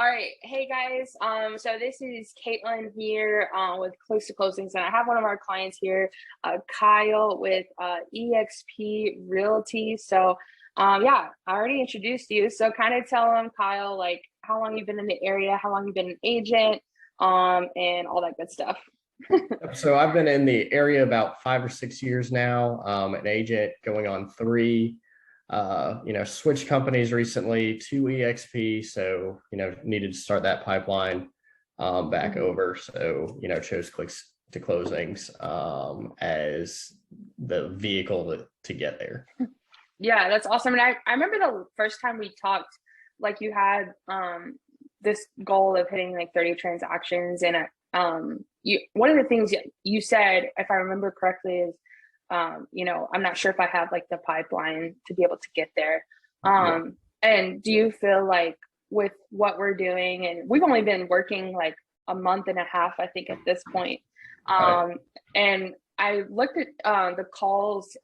All right. Hey guys. So this is Caitlin here with Close to Closings, and I have one of our clients here, Kyle with EXP Realty. So yeah, I already introduced you. So kind of tell him, Kyle, like how long you've been in the area, how long you've been an agent, and all that good stuff. So I've been in the area about 5 or 6 years now. An agent going on three. Switched companies recently to EXP, so needed to start that pipeline back over. So chose clicks to closings as the vehicle to get there. Yeah, that's awesome. And I remember the first time we talked, like you had this goal of hitting like 30 transactions, and one of the things you said, if I remember correctly, is I'm not sure if I have like the pipeline to be able to get there. Yeah. And do you feel like with what we're doing, and we've only been working like a month and a half, I think, at this point. Right. And I looked at the calls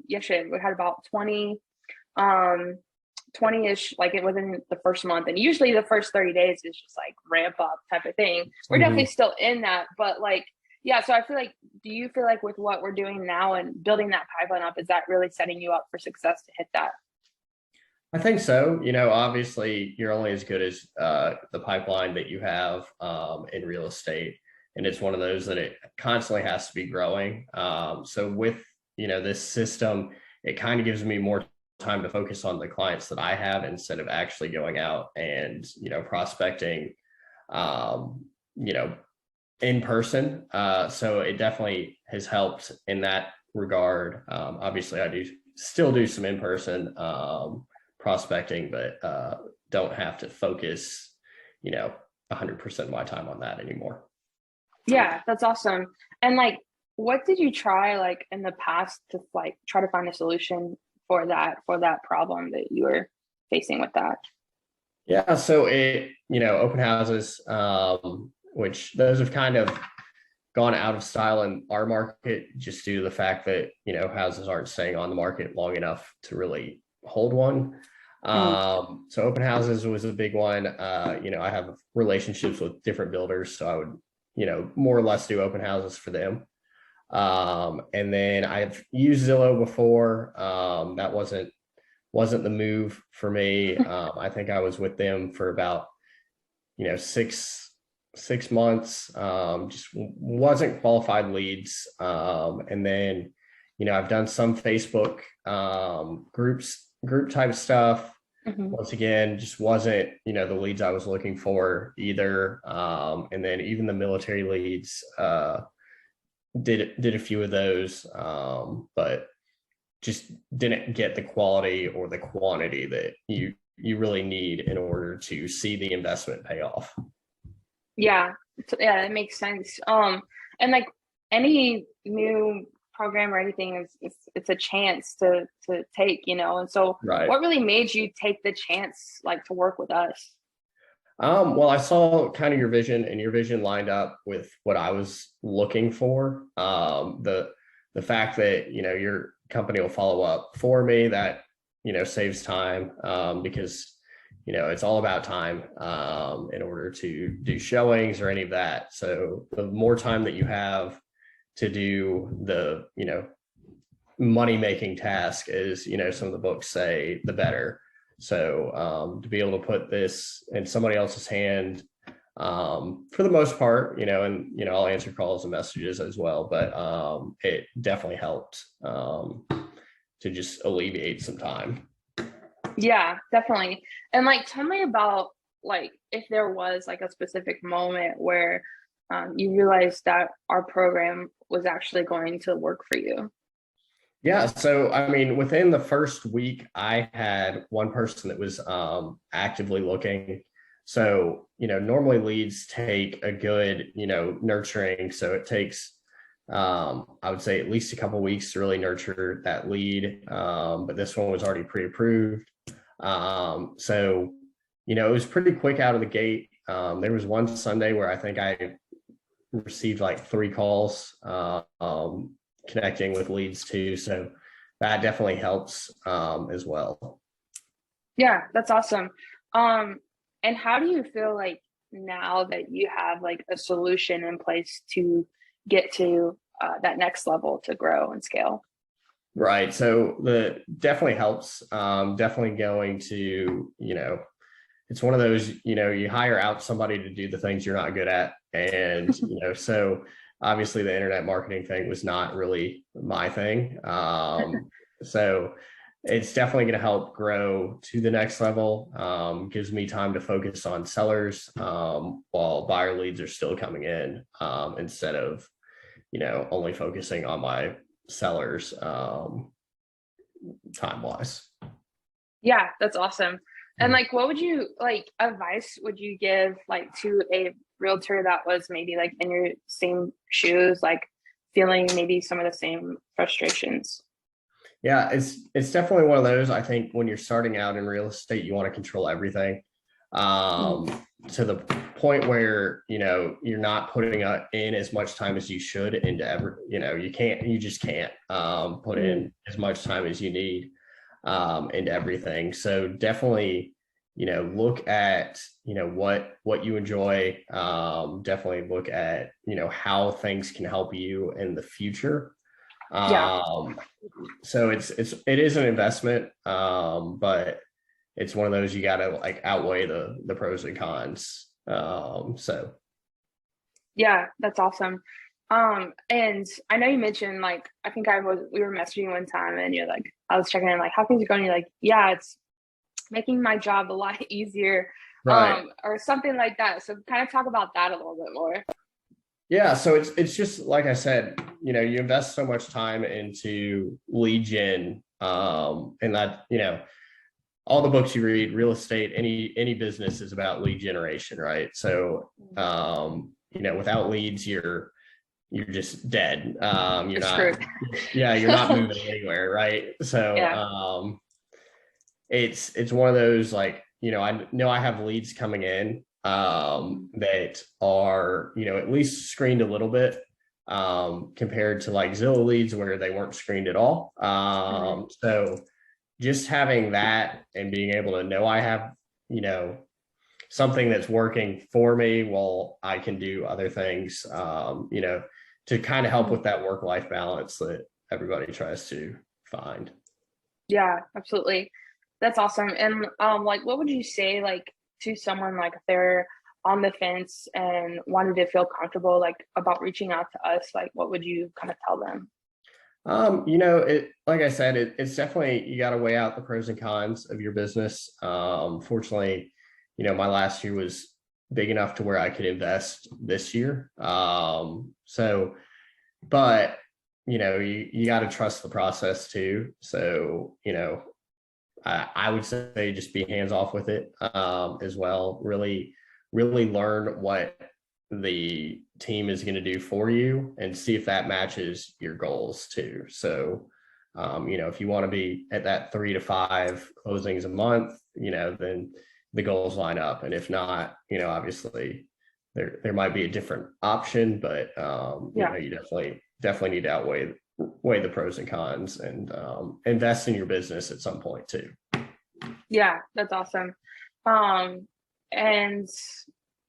yesterday. We had about 20-ish, like it within the first month. And usually the first 30 days is just like ramp up type of thing. We're definitely still in that, but like, yeah. So I feel like, do you feel like with what we're doing now and building that pipeline up, is that really setting you up for success to hit that? I think so. Obviously you're only as good as the pipeline that you have in real estate. And it's one of those that it constantly has to be growing. So with, this system, it kind of gives me more time to focus on the clients that I have instead of actually going out and, prospecting, in person. So it definitely has helped in that regard. Obviously I do still do some in-person prospecting, but don't have to focus, 100% of my time on that anymore. Yeah, that's awesome. And like, what did you try like in the past to like try to find a solution for that problem that you were facing with that? Yeah, so open houses, which those have kind of gone out of style in our market just due to the fact that, houses aren't staying on the market long enough to really hold one. Mm. So open houses was a big one. I have relationships with different builders, so I would, more or less do open houses for them. And then I've used Zillow before. That wasn't the move for me. I think I was with them for about, 6 months. Just wasn't qualified leads. And then, I've done some Facebook group type stuff. Hmm. Once again, just wasn't, the leads I was looking for either. And then even the military leads, did a few of those, but just didn't get the quality or the quantity that you really need in order to see the investment pay off. Yeah, yeah, that makes sense. And like any new program or anything is it's a chance to take, And so, Right. what really made you take the chance, like, to work with us? Well, I saw kind of your vision, and your vision lined up with what I was looking for. The fact that your company will follow up for me, that saves time, because it's all about time in order to do showings or any of that. So the more time that you have to do the money making task, as some of the books say, the better. So to be able to put this in somebody else's hand, for the most part, and I'll answer calls and messages as well, but it definitely helped to just alleviate some time. Yeah, definitely. And like, tell me about like if there was like a specific moment where you realized that our program was actually going to work for you. Yeah, so I mean, within the first week, I had one person that was actively looking. So, normally leads take a good, nurturing. So it takes, I would say, at least a couple of weeks to really nurture that lead. But this one was already pre-approved. So, it was pretty quick out of the gate. There was one Sunday where I think I received like 3 calls, connecting with leads too. So that definitely helps as well. Yeah, that's awesome. And how do you feel like now that you have like a solution in place to get to that next level to grow and scale? Right. So the definitely helps. Definitely going to, it's one of those, you hire out somebody to do the things you're not good at. And, so obviously the internet marketing thing was not really my thing. So it's definitely going to help grow to the next level. Gives me time to focus on sellers while buyer leads are still coming in, instead of, only focusing on my sellers time wise. Yeah, that's awesome. And Mhm. like, what would you like advice would you give like to a realtor that was maybe like in your same shoes, like feeling maybe some of the same frustrations? Yeah, it's definitely one of those. I think when you're starting out in real estate, you want to control everything, Mm, um, to the point where you're not putting in as much time as you should into every. You just can't put mm, in as much time as you need into everything. So definitely, look at what you enjoy. Definitely look at how things can help you in the future. yeah. Um, so it is an investment, but it's one of those you got to like outweigh the pros and cons. So Yeah, that's awesome. And I know you mentioned like I think we were messaging one time and you're like I was checking in like how things are going. You're like, yeah, it's making my job a lot easier, right. or something like that. So kind of talk about that a little bit more. Yeah, so it's just like I said, you invest so much time into lead gen, and that all the books you read, real estate, any business is about lead generation, right? So without leads, you're just dead. You're It's not, screwed. yeah, you're not moving anywhere, right? So Yeah. it's one of those like I know I have leads coming in Mhm. that are at least screened a little bit, compared to like Zillow leads where they weren't screened at all. Mhm. So just having that and being able to know I have you know something that's working for me while I can do other things, to kind of help Mhm. with that work life balance that everybody tries to find. Yeah, absolutely. That's awesome. And like what would you say like to someone like if they're on the fence and wanted to feel comfortable like about reaching out to us, like what would you kind of tell them? It like I said, it's definitely you got to weigh out the pros and cons of your business. Fortunately, my last year was big enough to where I could invest this year. So, but you got to trust the process too. So, I would say just be hands off with it, as well. Really, really learn what the team is going to do for you and see if that matches your goals too. So, if you want to be at that 3 to 5 closings a month, then the goals line up. And if not, obviously there might be a different option, but Yeah. you definitely need to weigh the pros and cons and invest in your business at some point too. Yeah, that's awesome. Um, and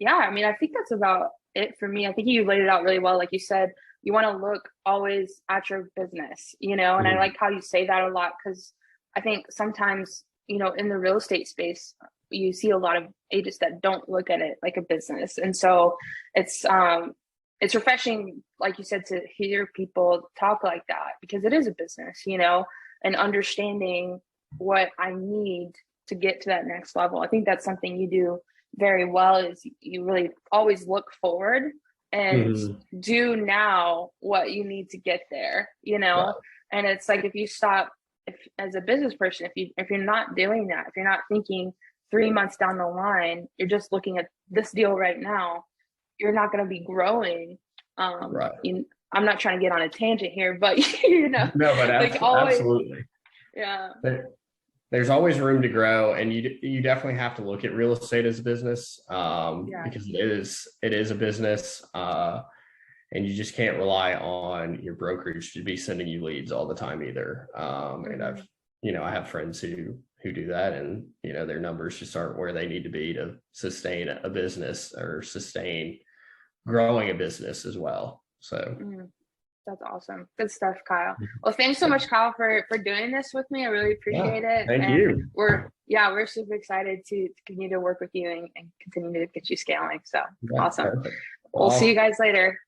yeah, I mean, I think that's about it for me. I think you laid it out really well. Like you said, you want to look always at your business, and I Mhm. like how you say that a lot because I think sometimes, in the real estate space, you see a lot of agents that don't look at it like a business. And so it's it's refreshing, like you said, to hear people talk like that because it is a business, and understanding what I need to get to that next level. I think that's something you do very well is you really always look forward and Mhm. do now what you need to get there, Right. and it's like if you stop, if as a business person, if you're not doing that, if you're not thinking 3 months down the line, you're just looking at this deal right now, you're not going to be growing. Right. I'm not trying to get on a tangent here, but No, but like always, absolutely. yeah. There, there's always room to grow, and you definitely have to look at real estate as a business, Yeah. because it is a business, and you just can't rely on your brokerage to be sending you leads all the time either. And Mhm. I have friends who who do that, and their numbers just aren't where they need to be to sustain a business or sustain growing a business as well. So that's awesome. Good stuff, Kyle. Well, thanks so much, Kyle, for doing this with me. I really appreciate it. Thank and you. we're super excited to continue to work with you and continue to get you scaling. So awesome. Perfect. We'll see you guys later.